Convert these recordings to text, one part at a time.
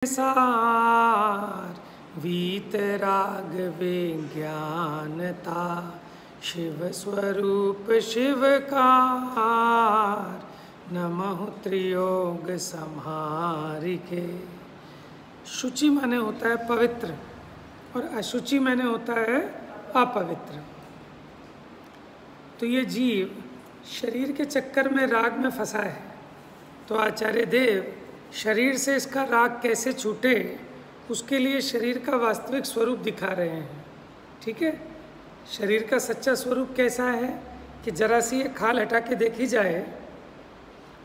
सार वीतराग विज्ञानता शिव स्वरूप शिवकार नमः त्रियोग संहारिके। शुचि माने होता है पवित्र और अशुचि माने होता है अपवित्र। तो ये जीव शरीर के चक्कर में राग में फंसा है। तो आचार्य देव शरीर से इसका राग कैसे छूटे उसके लिए शरीर का वास्तविक स्वरूप दिखा रहे हैं। ठीक है, शरीर का सच्चा स्वरूप कैसा है कि जरा सी ये खाल हटा के देखी जाए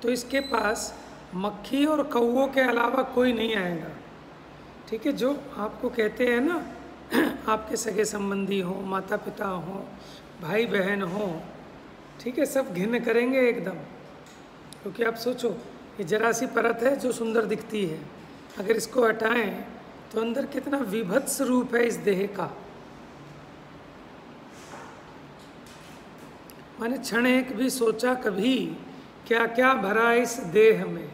तो इसके पास मक्खी और कौवों के अलावा कोई नहीं आएगा। ठीक है, जो आपको कहते हैं ना आपके सगे संबंधी हो, माता पिता हो, भाई बहन हो, ठीक है, सब घिन करेंगे एकदम। क्योंकि आप सोचो ये जरा सी परत है जो सुंदर दिखती है, अगर इसको हटाएं तो अंदर कितना विभत्स रूप है इस देह का। मैंने क्षण एक भी सोचा कभी क्या क्या भरा इस देह में,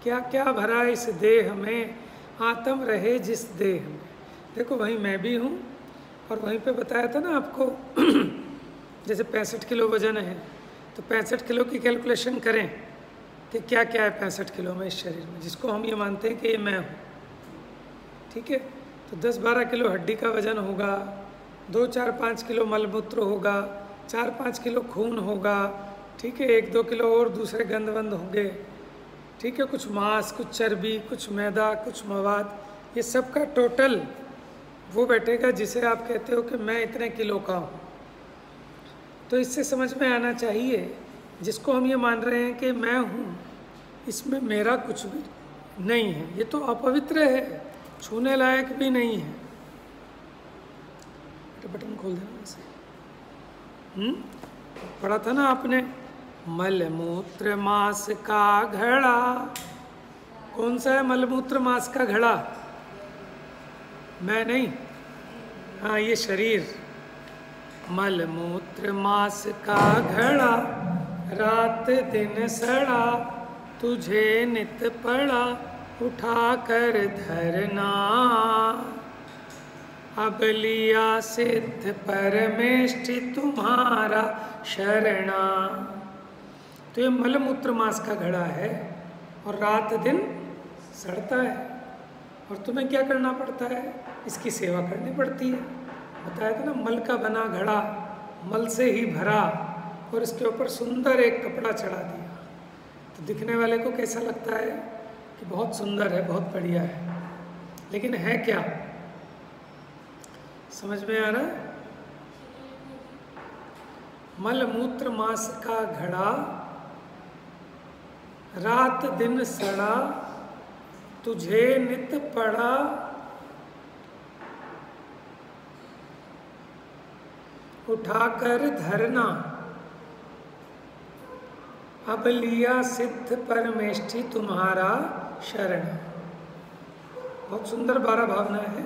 क्या क्या भरा इस देह में, आत्म रहे जिस देह में। देखो वहीं मैं भी हूँ और वहीं पे बताया था ना आपको जैसे 65 किलो वजन है तो 65 किलो की कैलकुलेशन करें कि क्या क्या है 65 किलो में इस शरीर में, जिसको हम ये मानते हैं कि ये मैं हूँ। ठीक है, तो 10-12 किलो हड्डी का वजन होगा, 2-4-5 किलो मलमूत्र होगा, 4-5 किलो खून होगा। ठीक है, 1-2 किलो और दूसरे गंदवंद होंगे। ठीक है, कुछ मांस, कुछ चर्बी, कुछ मैदा, कुछ मवाद, ये सब का टोटल वो बैठेगा जिसे आप कहते हो कि मैं इतने किलो का हूँ। तो इससे समझ में आना चाहिए जिसको हम ये मान रहे हैं कि मैं हूँ, इसमें मेरा कुछ भी नहीं है, ये तो अपवित्र है, छूने लायक भी नहीं है। बटन खोल देना वैसे। पढ़ा था ना आपने, मलमूत्र मांस का घड़ा। कौन सा है मलमूत्र मांस का घड़ा? मैं नहीं, हाँ ये शरीर। मलमूत्र मांस का घड़ा रात दिन सड़ा, तुझे नित पड़ा उठा कर धरना। अब लिया सिद्ध परमेष्टि तुम्हारा शरणा। तो ये मलमूत्र मांस का घड़ा है और रात दिन सड़ता है और तुम्हें क्या करना पड़ता है? इसकी सेवा करनी पड़ती है। बताया था ना, मल का बना घड़ा, मल से ही भरा और इसके ऊपर सुंदर एक कपड़ा चढ़ा दिया तो दिखने वाले को कैसा लगता है कि बहुत सुंदर है, बहुत बढ़िया है, लेकिन है क्या? समझ में आ रहा है? मलमूत्र मांस का घड़ा रात दिन सड़ा, तुझे नित पड़ा उठाकर धरना। अब लिया सिद्ध परमेष्टि तुम्हारा शरण। बहुत सुंदर 12 भावना है,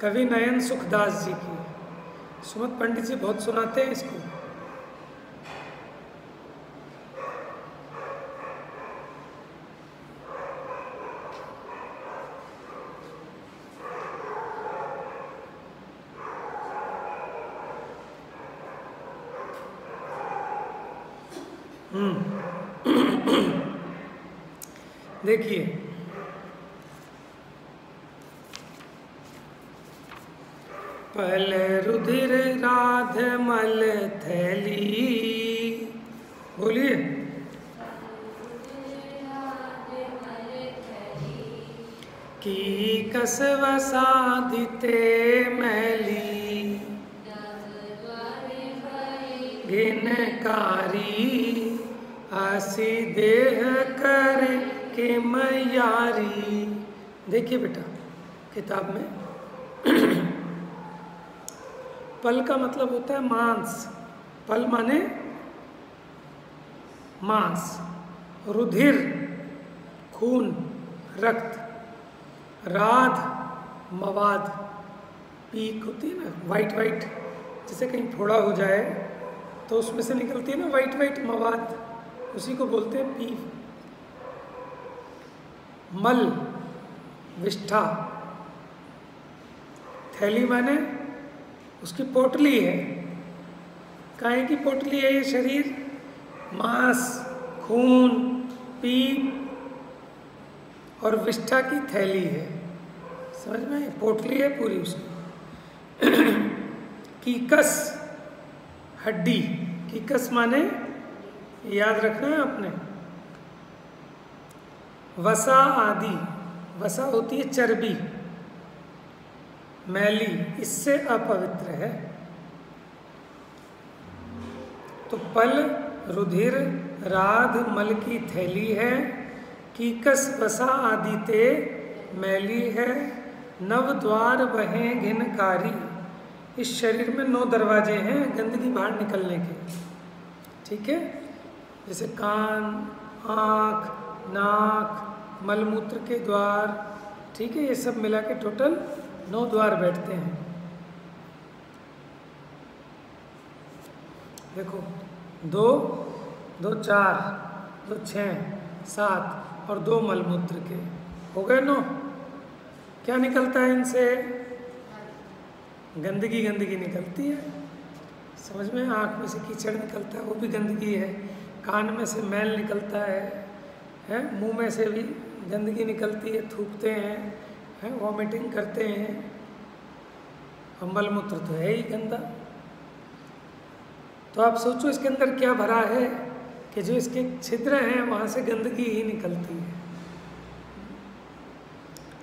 कवि नयन सुखदास जी की। सुमत पंडित जी बहुत सुनाते हैं इसको। देखिए, पल रुधिर राध मल थैली। बोलिए, की कसव साधिते मैली, घिनकारी आसी देह कर के मैयारी। देखिए बेटा किताब में पल का मतलब होता है मांस। पल माने मांस, रुधिर खून रक्त, राध मवाद, पीक होती है ना वाइट वाइट, जैसे कहीं फोड़ा हो जाए तो उसमें से निकलती है ना वाइट वाइट मवाद, उसी को बोलते हैं पी। मल विष्ठा, थैली माने उसकी पोटली है। काहे की पोटली है ये शरीर? मांस, खून, पीप और विष्ठा की थैली है। समझ में? पोटली है पूरी उसकी। कीकस, हड्डी। कीकस माने याद रखना है आपने, वसा आदि। वसा होती है चर्बी, मैली, इससे अपवित्र है। तो पल, रुधिर, राध, मल की थैली है। कीकस वसा आदि ते मैली है। नव द्वार बहें घिनकारी। इस शरीर में 9 दरवाजे हैं गंदगी बाहर निकलने के। ठीक है? जैसे कान, आँख, नाक, मलमूत्र के द्वार। ठीक है? ये सब मिला के टोटल 9 द्वार बैठते हैं। देखो, 2, 2, 4, 2, 6, 7 और 2 मलमूत्र के हो गए 9। क्या निकलता है इनसे? गंदगी निकलती है। समझ में? आँख में से कीचड़ निकलता है, वो भी गंदगी है। कान में से मैल निकलता है, मुंह में से भी गंदगी निकलती है, थूकते हैं, वॉमिटिंग करते हैं। और मलमूत्र तो है ही गंदा। तो आप सोचो इसके अंदर क्या भरा है कि जो इसके छिद्र हैं वहाँ से गंदगी ही निकलती है।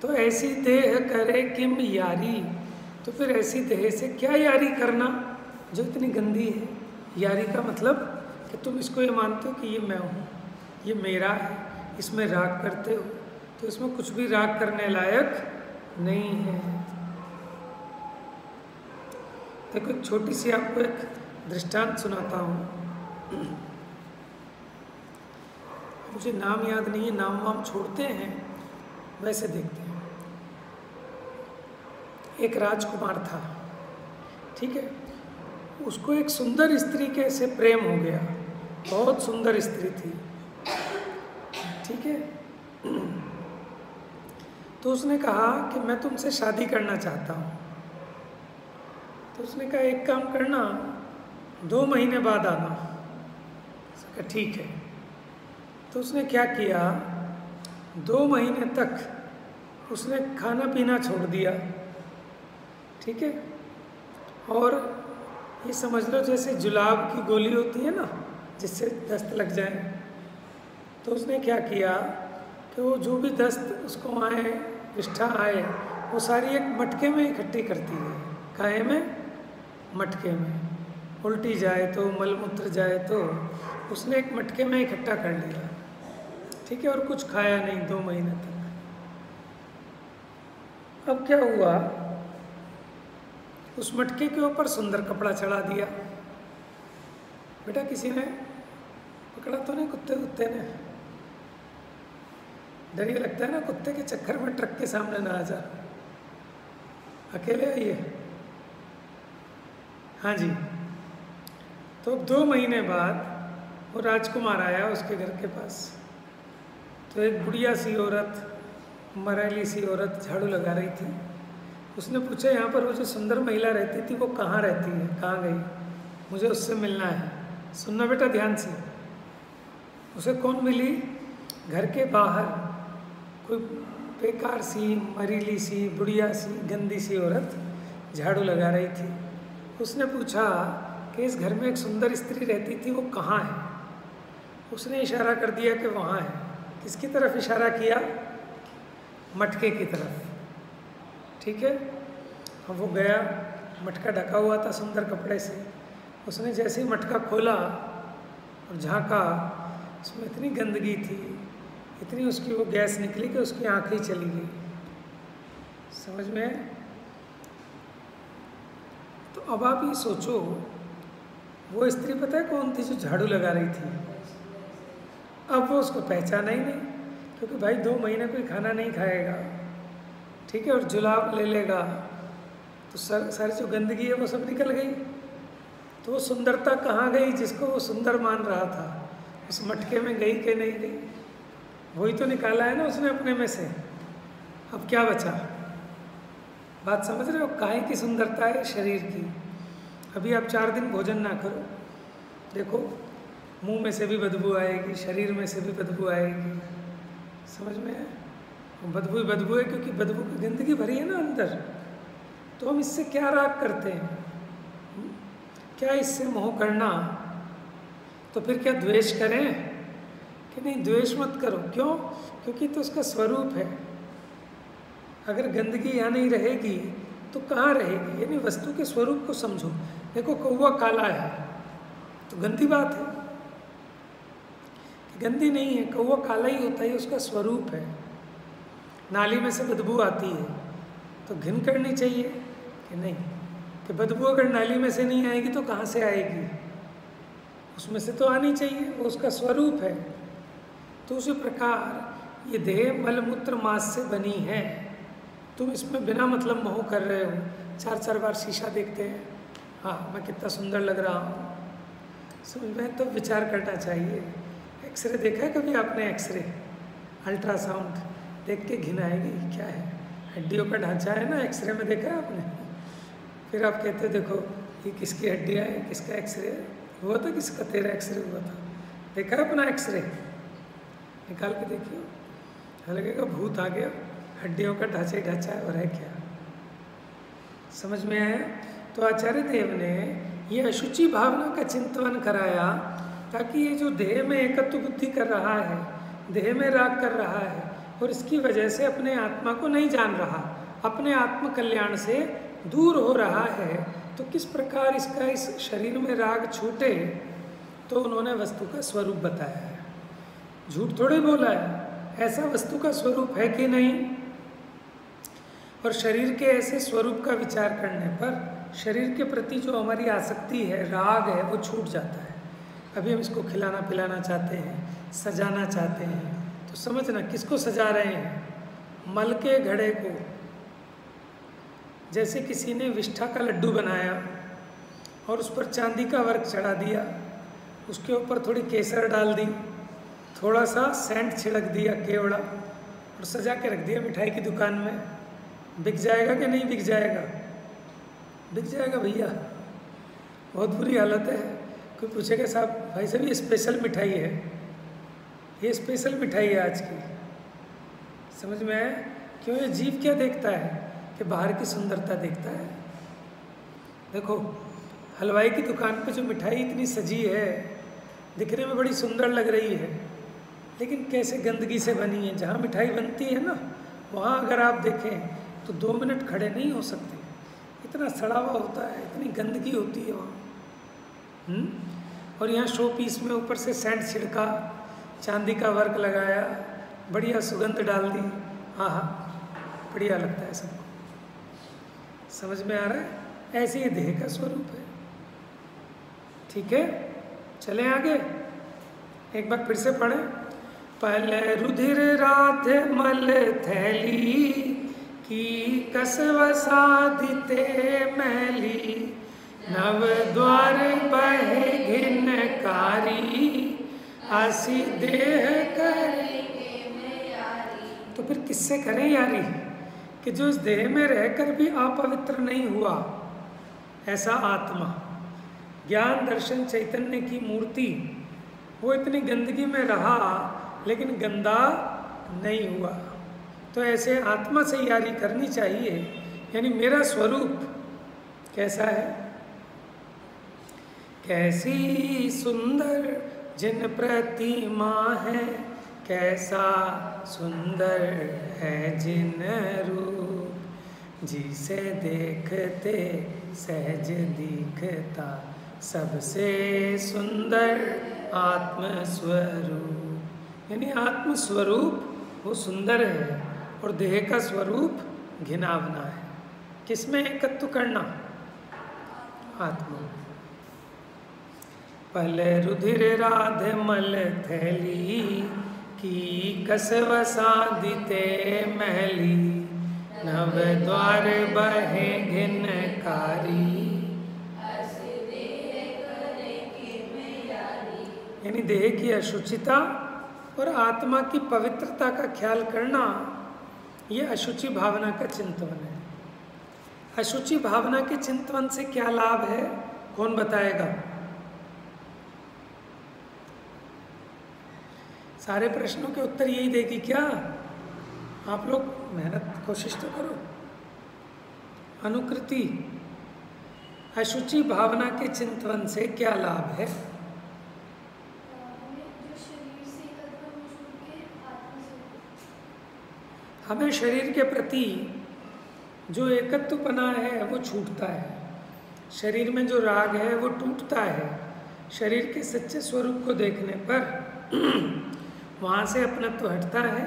तो ऐसी देह करे किम यारी। तो फिर ऐसी देह से क्या यारी करना जो इतनी गंदी है? यारी का मतलब कि तुम इसको ये मानते हो कि ये मैं हूँ, ये मेरा है, इसमें राग करते हो, तो इसमें कुछ भी राग करने लायक नहीं है। देखो, एक छोटी सी आपको एक दृष्टांत सुनाता हूँ। मुझे नाम याद नहीं है, नाम वाम छोड़ते हैं, वैसे देखते हैं। एक राजकुमार था, ठीक है? उसको एक सुंदर स्त्री के से प्रेम हो गया। बहुत सुंदर स्त्री थी, ठीक है? तो उसने कहा कि मैं तुमसे शादी करना चाहता हूँ। तो उसने कहा एक काम करना, 2 महीने बाद आना। उसने कहा ठीक है। तो उसने क्या किया, 2 महीने तक उसने खाना पीना छोड़ दिया, ठीक है? और ये समझ लो जैसे जुलाब की गोली होती है ना, जिससे दस्त लग जाए। तो उसने क्या किया कि वो जो भी दस्त उसको आए, विष्ठा आए, वो सारी एक मटके में इकट्ठी करती है। काहे में? मटके में। उल्टी जाए तो, मलमूत्र जाए तो, उसने एक मटके में इकट्ठा कर लिया, ठीक है? और कुछ खाया नहीं 2 महीने तक। अब क्या हुआ, उस मटके के ऊपर सुंदर कपड़ा चढ़ा दिया। बेटा किसी ने पकड़ा तो नहीं? कुत्ते ने? डर ये लगता है ना, कुत्ते के चक्कर में ट्रक के सामने ना आ जा। अकेले आइए। हाँ जी। तो 2 महीने बाद वो राजकुमार आया उसके घर के पास। तो एक बुढ़िया सी औरत, मरैली सी औरत झाड़ू लगा रही थी। उसने पूछा यहाँ पर वो जो सुंदर महिला रहती थी वो कहाँ रहती है, कहाँ गई? मुझे उससे मिलना है। सुनना बेटा ध्यान से। उसे कौन मिली? घर के बाहर कोई बेकार सी, मरीली सी, बुढ़िया सी, गंदी सी औरत झाड़ू लगा रही थी। उसने पूछा कि इस घर में एक सुंदर स्त्री रहती थी, वो कहाँ है? उसने इशारा कर दिया कि वहाँ है। किसकी तरफ इशारा किया? मटके की तरफ, ठीक है? अब वो गया, मटका ढका हुआ था सुंदर कपड़े से। उसने जैसे ही मटका खोला और झांका, उसमें इतनी गंदगी थी, इतनी उसकी वो गैस निकली कि उसकी आँखें ही चली गई। समझ में? तो अब आप ये सोचो, वो स्त्री पता है कौन थी जो झाड़ू लगा रही थी? अब वो उसको पहचाना ही नहीं, क्योंकि भाई 2 महीने कोई खाना नहीं खाएगा, ठीक है? और जुलाब ले लेगा तो सारी जो गंदगी है वो सब निकल गई। तो वो सुंदरता कहाँ गई जिसको वो सुंदर मान रहा था? उस मटके में गई कि नहीं गई? वही तो निकाला है ना उसने अपने में से। अब क्या बचा? बात समझ रहे हो? काहे की सुंदरता है शरीर की। अभी आप 4 दिन भोजन ना करो, देखो मुंह में से भी बदबू आएगी, शरीर में से भी बदबू आएगी। समझ में है? बदबू ही बदबू है, क्योंकि बदबू की गंदगी भरी है ना अंदर। तो हम इससे क्या राग करते हैं? क्या इससे मोह करना? तो फिर क्या द्वेष करें कि नहीं? द्वेष मत करो। क्यों? क्योंकि तो उसका स्वरूप है। अगर गंदगी यहाँ नहीं रहेगी तो कहाँ रहेगी? यानी वस्तु के स्वरूप को समझो। देखो कौवा काला है तो गंदी बात है? गंदी नहीं है, कौवा काला ही होता है, उसका स्वरूप है। नाली में से बदबू आती है तो घिन करनी चाहिए कि नहीं? कि बदबू अगर नाली में से नहीं आएगी तो कहाँ से आएगी? उसमें से तो आनी चाहिए, वो उसका स्वरूप है। तो उसी प्रकार ये देह मलमूत्र मांस से बनी है। तुम इसमें बिना मतलब मोह कर रहे हो। 4-4 बार शीशा देखते हैं, हाँ मैं कितना सुंदर लग रहा हूँ, समझ में? तो विचार करना चाहिए। एक्सरे देखा है कभी आपने? एक्सरे, अल्ट्रासाउंड देख के घिन आएगी। क्या है? हड्डियों का ढांचा है ना, एक्सरे में देखा है आपने? फिर आप कहते हो देखो ये किसकी हड्डियाँ है, किसका एक्सरे है? हुआ था किसका? तेरा एक्सरे हुआ था। देखा है अपना एक्सरे? निकाल के देखिए, लगेगा भूत आ गया, हड्डियों का ढांचा ही ढांचा है, और है क्या? समझ में आया? तो आचार्य देव ने ये अशुचि भावना का चिंतन कराया, ताकि ये जो देह में एकत्व बुद्धि कर रहा है, देह में राग कर रहा है, और इसकी वजह से अपने आत्मा को नहीं जान रहा, अपने आत्म कल्याण से दूर हो रहा है, तो किस प्रकार इसका इस शरीर में राग छूटे। तो उन्होंने वस्तु का स्वरूप बताया है, झूठ थोड़े बोला है। ऐसा वस्तु का स्वरूप है कि नहीं? और शरीर के ऐसे स्वरूप का विचार करने पर शरीर के प्रति जो हमारी आसक्ति है, राग है, वो छूट जाता है। अभी हम इसको खिलाना पिलाना चाहते हैं, सजाना चाहते हैं, तो समझना किसको सजा रहे हैं? मल के घड़े को। जैसे किसी ने विष्ठा का लड्डू बनाया और उस पर चांदी का वर्क चढ़ा दिया, उसके ऊपर थोड़ी केसर डाल दी, थोड़ा सा सेंट छिड़क दिया केवड़ा, और सजा के रख दिया मिठाई की दुकान में। बिक जाएगा कि नहीं बिक जाएगा? बिक जाएगा भैया, बहुत बुरी हालत है। कोई पूछेगा साहब भाई साहब ये स्पेशल मिठाई है, ये स्पेशल मिठाई है आज की। समझ में आया? क्यों? ये जीव क्या देखता है कि बाहर की सुंदरता देखता है। देखो हलवाई की दुकान पे जो मिठाई इतनी सजी है, दिखने में बड़ी सुंदर लग रही है, लेकिन कैसे गंदगी से बनी है। जहाँ मिठाई बनती है ना, वहाँ अगर आप देखें तो 2 मिनट खड़े नहीं हो सकते, इतना सड़ा हुआ होता है, इतनी गंदगी होती है वहाँ। और यहाँ शो पीस में ऊपर से सेंट छिड़का, चांदी का वर्क लगाया, बढ़िया सुगंध डाल दी, हाँ हाँ बढ़िया लगता है सबको। समझ में आ रहा है? ऐसे ही देह का स्वरूप है। ठीक है, चलें आगे। एक बार फिर से पढ़ें। पहले रुधिर राधे मल थैली की कसव साधिते मैली, नव द्वार बहे घिनकारी, आसी देह करे। तो फिर किससे करें यारी? कि जो इस देह में रहकर भी अपवित्र नहीं हुआ, ऐसा आत्मा, ज्ञान दर्शन चैतन्य की मूर्ति, वो इतनी गंदगी में रहा लेकिन गंदा नहीं हुआ। तो ऐसे आत्मा से यारी करनी चाहिए। यानी मेरा स्वरूप कैसा है? कैसी सुंदर जिन प्रतिमा है, कैसा सुंदर है जिन रूप, जिसे देखते सहज दिखता सबसे सुंदर आत्मस्वरूप। यानी आत्मस्वरूप वो सुंदर है और देह का स्वरूप घिनावना है। किसमें एकत्व करना? आत्मा। पहले रुधिर राधे मल थैली की कसव साधिते महली, नव द्वार बहे घिनकारी। यानी देह की अशुचिता और आत्मा की पवित्रता का ख्याल करना, ये अशुचि भावना का चिंतन है। अशुचि भावना के चिंतन से क्या लाभ है, कौन बताएगा? सारे प्रश्नों के उत्तर यही देगी क्या? आप लोग मेहनत कोशिश तो करो। अनुकृति, अशुचि भावना के चिंतन से क्या लाभ है? हमें शरीर के प्रति जो एकत्वपना है वो छूटता है, शरीर में जो राग है वो टूटता है। शरीर के सच्चे स्वरूप को देखने पर वहाँ से अपनत्व हटता है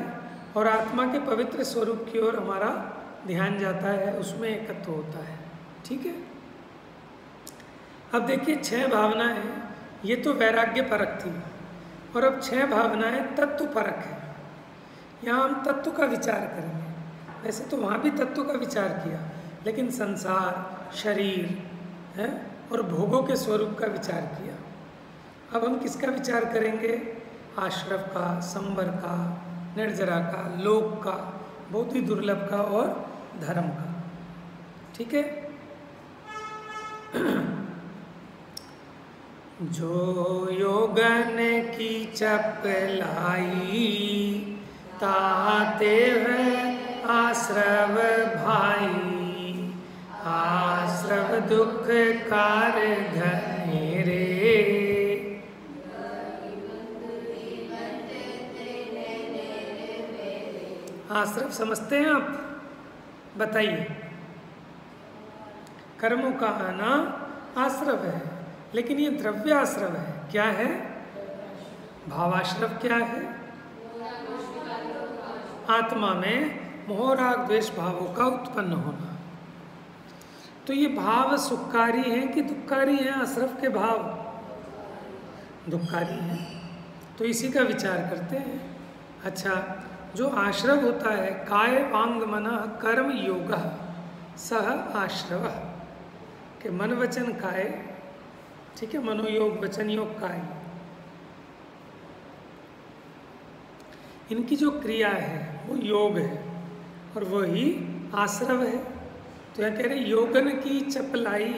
और आत्मा के पवित्र स्वरूप की ओर हमारा ध्यान जाता है, उसमें एकत्व होता है। ठीक है। अब देखिए 6 भावनाएं, ये तो वैराग्य परक थी, और अब 6 भावनाएं तत्व परक है। यहाँ हम तत्व का विचार करेंगे। वैसे तो वहाँ भी तत्व का विचार किया, लेकिन संसार, शरीर है और भोगों के स्वरूप का विचार किया। अब हम किसका विचार करेंगे? आश्रव का, संवर का, निर्जरा का, लोक का, बहुत ही दुर्लभ का और धर्म का। ठीक है। जो योगन की चपलाई ताते है आश्रव भाई, आश्रव दुख कार घनेरे। आश्रव समझते हैं आप? बताइए। कर्मों का आना आश्रव है, लेकिन ये द्रव्य आश्रव है। क्या है? भावाश्रव क्या है? आत्मा में मोह राग द्वेष भावों का उत्पन्न होना। तो ये भाव सुखकारी हैं कि दुखकारी हैं? आश्रव के भाव दुखकारी हैं, तो इसी का विचार करते हैं। अच्छा, जो आश्रव होता है, काय वांग मन कर्म योग सह आश्रव, के मन वचन काय, ठीक है, मनोयोग वचन योग काय, इनकी जो क्रिया है वो योग है और वही आश्रव है। तो यह कह रहे योगन की चपलाई,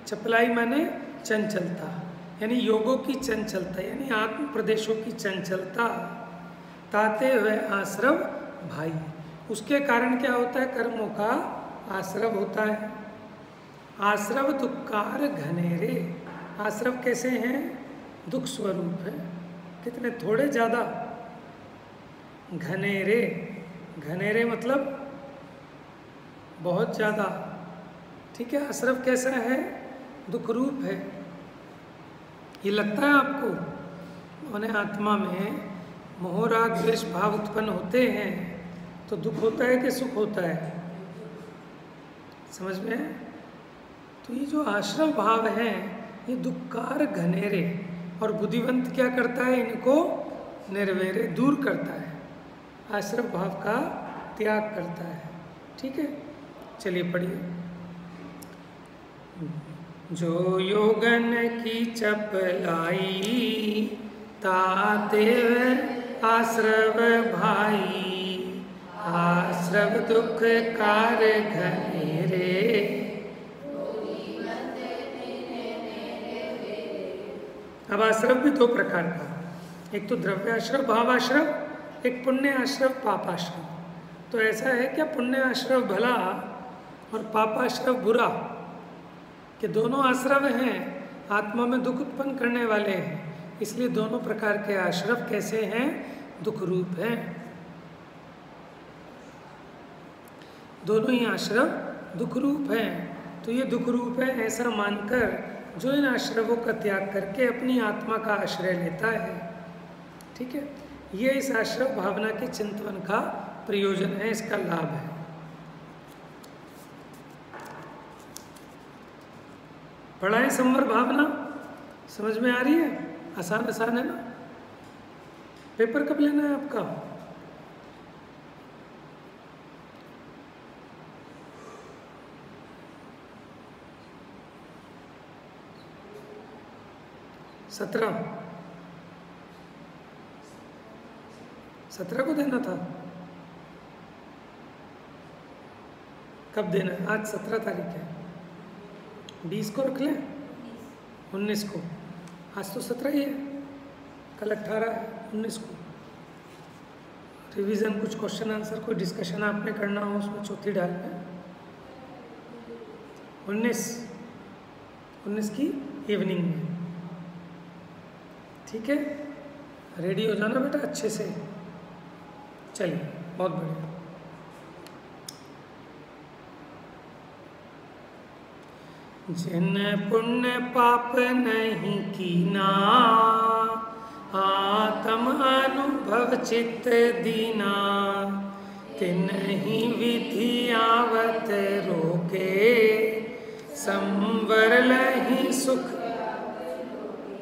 चपलाई माने चंचलता, यानी योगों की चंचलता, यानी आत्म प्रदेशों की चंचलता, ताते हुए आश्रव भाई। उसके कारण क्या होता है? कर्मों का आश्रव होता है। आश्रव दुखकार घनेरे। आश्रव कैसे हैं? दुख स्वरूप है। कितने? थोड़े ज़्यादा? घनेरे, घनेरे मतलब बहुत ज़्यादा। ठीक है। आश्रव कैसा है? दुख रूप है। ये लगता है आपको? उन्हें आत्मा में मोह राग द्वेष भाव उत्पन्न होते हैं तो दुख होता है कि सुख होता है? समझ में? तो ये जो आश्रव भाव हैं ये दुखकार घनेरे, और बुद्धिवंत क्या करता है? इनको निर्वेरे, दूर करता है, आश्रव भाव का त्याग करता है। ठीक है। चलिए पढ़िए। जो योगन की चपलाई ताते आश्रव भाई, आश्रव दुख कार घनेरे। अब आश्रव भी 2 प्रकार का, एक तो द्रव्याश्रव भावाश्रव, एक पुण्य आश्रव पापाश्रव। तो ऐसा है क्या पुण्य आश्रव भला और पापाश्रव बुरा? कि दोनों आश्रव हैं, आत्मा में दुख उत्पन्न करने वाले हैं, इसलिए दोनों प्रकार के आश्रव कैसे हैं? दुख रूप हैं। दोनों ही आश्रव दुख रूप हैं। तो ये दुख रूप है ऐसा मानकर जो इन आश्रवों का त्याग करके अपनी आत्मा का आश्रय लेता है। ठीक है। ये इस आश्रव भावना के चिंतन का प्रयोजन है, इसका लाभ है। पढ़ाएं संवर भावना, समझ में आ रही है? आसान आसान है ना? पेपर कब लेना है आपका? सत्रह को देना था। कब देना है? आज 17 तारीख है, 20 को रख लें, 19 को। आज तो 17 ही है, कल 18 है, 19 को रिवीजन, कुछ क्वेश्चन आंसर, कोई डिस्कशन आपने करना हो उसमें चौथी डाल में 19 की इवनिंग में। ठीक है, रेडी हो जाना बेटा अच्छे से। चलिए, बहुत बढ़िया। जिन पुण्य पाप नहीं कीना, आत्म अनुभव चित्त दीना, तिन्हि विधि आवत रोके, संवर लहि सुख।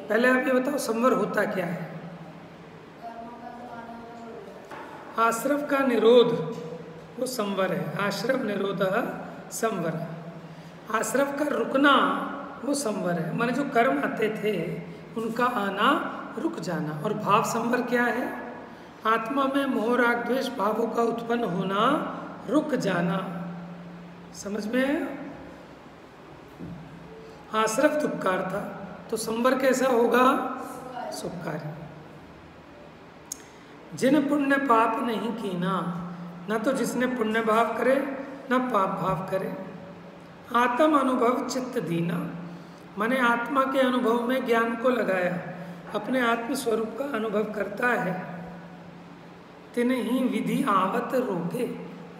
पहले आप ये बताओ संवर होता क्या है? आश्रव का निरोध वो संवर है। आश्रव निरोध संवर। आश्रव का रुकना वो संवर है, माने जो कर्म आते थे उनका आना रुक जाना। और भाव संवर क्या है? आत्मा में मोह राग द्वेष भावों का उत्पन्न होना, रुक जाना। समझ में है? आश्रव दुखकार था तो संवर कैसा होगा? सुखकारी। जिन पुण्य पाप नहीं कीना, न तो जिसने पुण्य भाव करे न पाप भाव करे। आत्म अनुभव चित्त दीना, माने आत्मा के अनुभव में ज्ञान को लगाया, अपने आत्म स्वरूप का अनुभव करता है। तिन्हि विधि आवत रोके।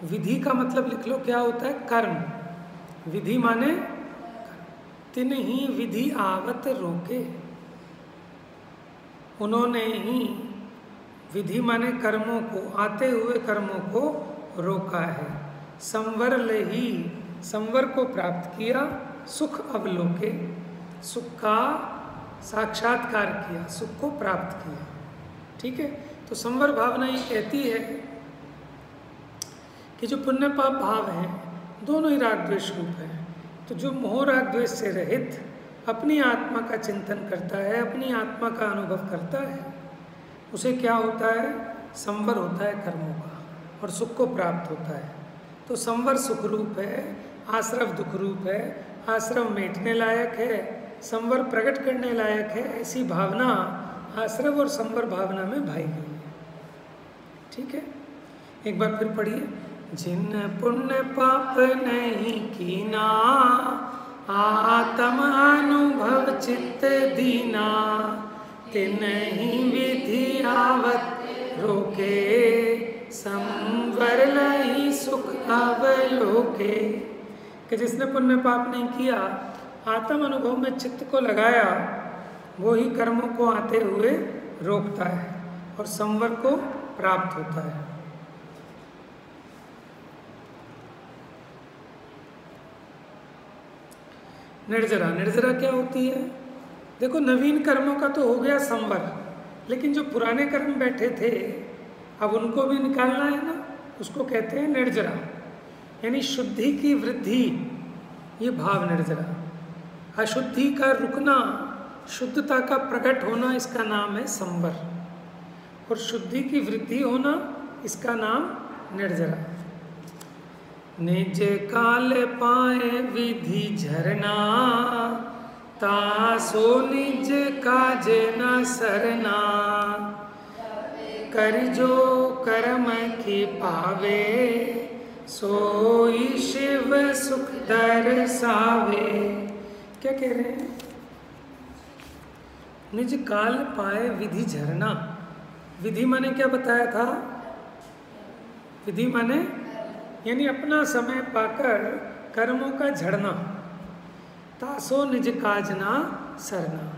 विधि का मतलब लिख लो क्या होता है? कर्म। विधि माने तिन्हि विधि आवत रोके, उन्होंने ही विधि माने कर्मों को, आते हुए कर्मों को रोका है। संवर लही, संवर को प्राप्त किया। सुख अवलोके, सुख का साक्षात्कार किया, सुख को प्राप्त किया। ठीक है, तो संवर भावना ये कहती है कि जो पुण्य पाप भाव हैं दोनों ही राग द्वेष रूप है। तो जो मोह राग द्वेष से रहित अपनी आत्मा का चिंतन करता है, अपनी आत्मा का अनुभव करता है, उसे क्या होता है? संवर होता है कर्मों का और सुख को प्राप्त होता है। तो संवर सुख रूप है, आश्रव दुख रूप है। आश्रव मेटने लायक है, संवर प्रकट करने लायक है। ऐसी भावना आश्रव और संवर भावना में भाई गई है। ठीक है, एक बार फिर पढ़िए। जिन पुण्य पाप नहीं कीना, आत्म अनुभव चित्त दीना, तिन्हि विधि आवत रोके, संवर लहि सुख अवलोके। कि जिसने पुण्य पाप नहीं किया, आत्म अनुभव में चित्त को लगाया, वो ही कर्मों को आते हुए रोकता है और संवर को प्राप्त होता है। निर्जरा, निर्जरा क्या होती है? देखो, नवीन कर्मों का तो हो गया संवर, लेकिन जो पुराने कर्म बैठे थे अब उनको भी निकालना है ना, उसको कहते हैं निर्जरा, यानी शुद्धि की वृद्धि, ये भाव निर्जरा। अशुद्धि का रुकना, शुद्धता का प्रकट होना, इसका नाम है संवर। और शुद्धि की वृद्धि होना, इसका नाम निर्जरा। निज काल पाए विधि झरना, तासो निज काज न सरना, कर जो कर्म की पावे, सोई शिव सुख दर्शावे। क्या कह रहे हैं? निज काल पाए विधि झरना। विधि माने क्या बताया था? विधि माने यानी अपना समय पाकर कर्मों का झड़ना। तासो निज काज ना सरना,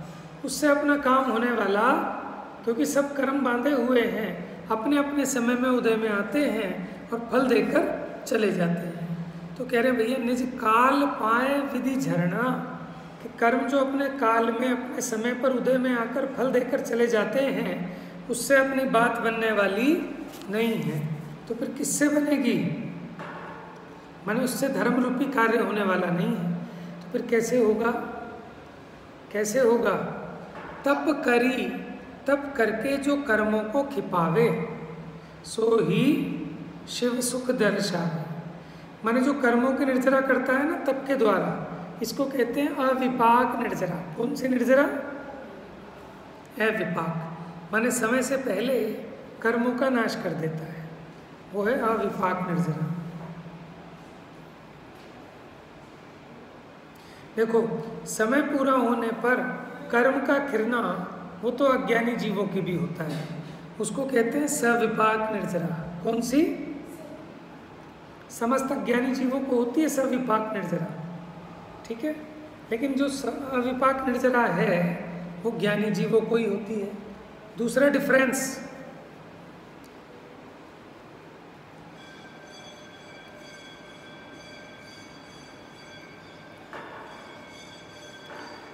उससे अपना काम होने वाला, क्योंकि सब कर्म बांधे हुए हैं, अपने अपने समय में उदय में आते हैं और फल देकर चले जाते हैं। तो कह रहे भैया निज काल पाए विधि झरना, कि कर्म जो अपने काल में अपने समय पर उदय में आकर फल देकर चले जाते हैं, उससे अपनी बात बनने वाली नहीं है। तो फिर किससे बनेगी? माने उससे धर्म रूपी कार्य होने वाला नहीं है। तो फिर कैसे होगा? कैसे होगा? तप करी, तप करके जो कर्मों को खिपावे, सो ही शिव सुख दर्शावे। माने जो कर्मों की निर्जरा करता है ना तप के द्वारा, इसको कहते हैं अविपाक निर्जरा। कौन सी निर्जरा? अविपाक, माने समय से पहले कर्मों का नाश कर देता है, वो है अविपाक निर्जरा। देखो, समय पूरा होने पर कर्म का खिरना वो तो अज्ञानी जीवों की भी होता है, उसको कहते हैं सविपाक निर्जरा। कौन सी? समस्त अज्ञानी जीवों को होती है सविपाक निर्जरा, ठीक है। लेकिन जो अविपाक निर्जरा है वो ज्ञानी जीवों को ही होती है। दूसरा डिफरेंस,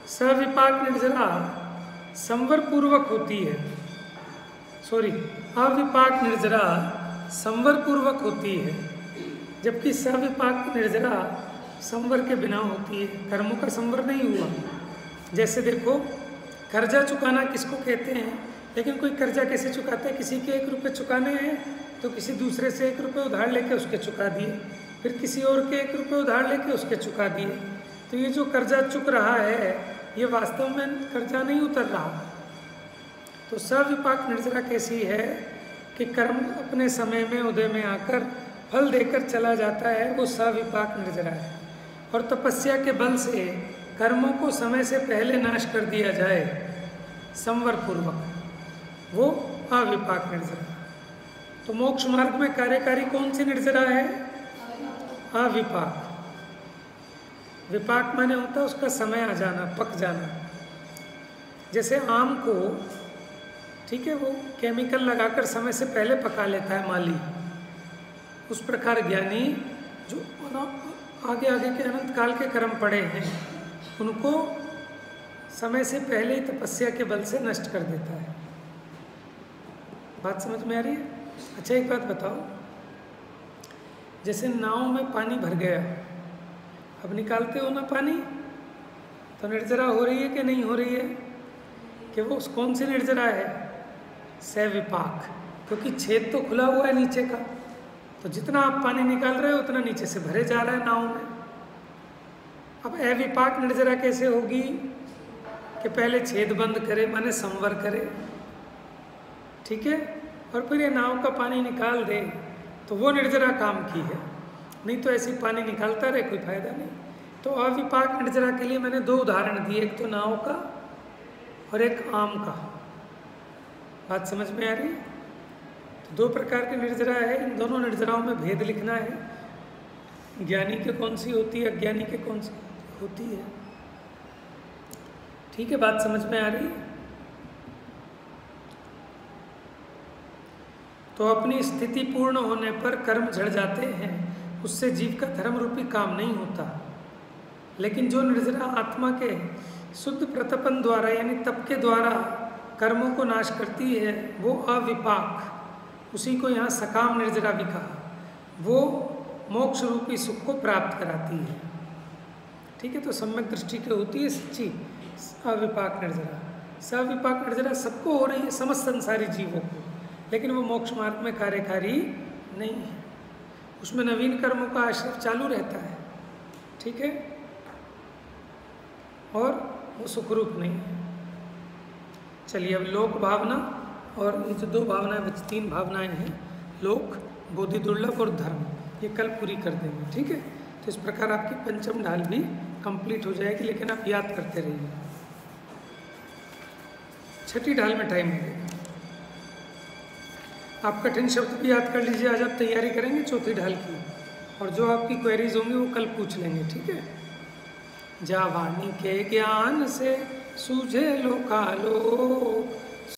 सविपाक निर्जरा संवर पूर्वक होती है, सॉरी, अविपाक निर्जरा संवर पूर्वक होती है, जबकि सविपाक निर्जरा संवर के बिना होती है, कर्मों का संवर नहीं हुआ। जैसे देखो, कर्जा चुकाना किसको कहते हैं? लेकिन कोई कर्जा कैसे चुकाता है? किसी के 1 रुपये चुकाने हैं तो किसी दूसरे से 1 रुपये उधार लेके उसके चुका दिए, फिर किसी और के 1 रुपये उधार लेके उसके चुका दिए। तो ये जो कर्जा चुक रहा है ये वास्तव में कर्जा नहीं उतर रहा। तो सविपाक निर्जरा कैसी है कि कर्म अपने समय में उदय में आकर फल देकर चला जाता है, वो सविपाक निर्जरा है। और तपस्या के बल से कर्मों को समय से पहले नाश कर दिया जाए संवर पूर्वक, वो अविपाक निर्जरा। तो मोक्ष मार्ग में कार्यकारी कौन सी निर्जरा है? अविपाक। विपाक माने होता है उसका समय आ जाना, पक जाना। जैसे आम को, ठीक है, वो केमिकल लगाकर समय से पहले पका लेता है माली, उस प्रकार ज्ञानी जो आगे आगे के अनंत काल के कर्म पड़े हैं उनको समय से पहले ही तपस्या के बल से नष्ट कर देता है। बात समझ में आ रही है? अच्छा, एक बात बताओ, जैसे नाव में पानी भर गया, अब निकालते हो ना पानी, तो निर्जरा हो रही है कि नहीं हो रही है? कि वो कौन सी निर्जरा है? सविपाक, क्योंकि छेद तो खुला हुआ है नीचे का, तो जितना आप पानी निकाल रहे हो उतना नीचे से भरे जा रहा है नाव में। अब अविपाक निर्जरा कैसे होगी? कि पहले छेद बंद करे, माने संवर करे, ठीक है, और फिर ये नाव का पानी निकाल दे, तो वो निर्जरा काम की है। नहीं तो ऐसी पानी निकालता रहे, कोई फायदा नहीं। तो अविपाक निर्जरा के लिए मैंने 2 उदाहरण दिए, एक तो नाव का और एक आम का। बात समझ में आ रही है? तो 2 प्रकार की निर्जरा है, इन दोनों निर्जराओं में भेद लिखना है, ज्ञानी के कौन सी होती है, अज्ञानी के कौन सी होती है। ठीक है, बात समझ में आ रही है? तो अपनी स्थिति पूर्ण होने पर कर्म झड़ जाते हैं, उससे जीव का धर्म रूपी काम नहीं होता। लेकिन जो निर्जरा आत्मा के शुद्ध प्रतपन द्वारा यानी तप के द्वारा कर्मों को नाश करती है, वो अविपाक, उसी को यहाँ सकाम निर्जरा भी कहा, वो मोक्ष रूपी सुख को प्राप्त कराती है। ठीक है, तो सम्यक दृष्टि की होती है सच्ची अविपाक निर्जरा। सविपाक निर्जरा सबको हो रही है, समस्त संसारी जीवों को, लेकिन वो मोक्ष मार्ग में कार्यकारी नहीं है, उसमें नवीन कर्मों का आश्रय चालू रहता है, ठीक है, और वो सुखरूप नहीं है। चलिए, अब लोक भावना और ये जो 2 भावनाएं बची, 3 भावनाएं हैं, लोक, बोधि दुर्लभ और धर्म, ये कल पूरी कर देंगे। ठीक है, तो इस प्रकार आपकी पंचम ढाल भी कंप्लीट हो जाएगी, लेकिन आप याद करते रहिए। छठी ढाल में टाइम लगेगा। आप कठिन शब्द भी याद कर लीजिए, आज आप तैयारी करेंगे चौथी ढाल की, और जो आपकी क्वेरीज होंगी वो कल पूछ लेंगे। ठीक है, जा वाणी के ज्ञान से सूझे लोकालोक,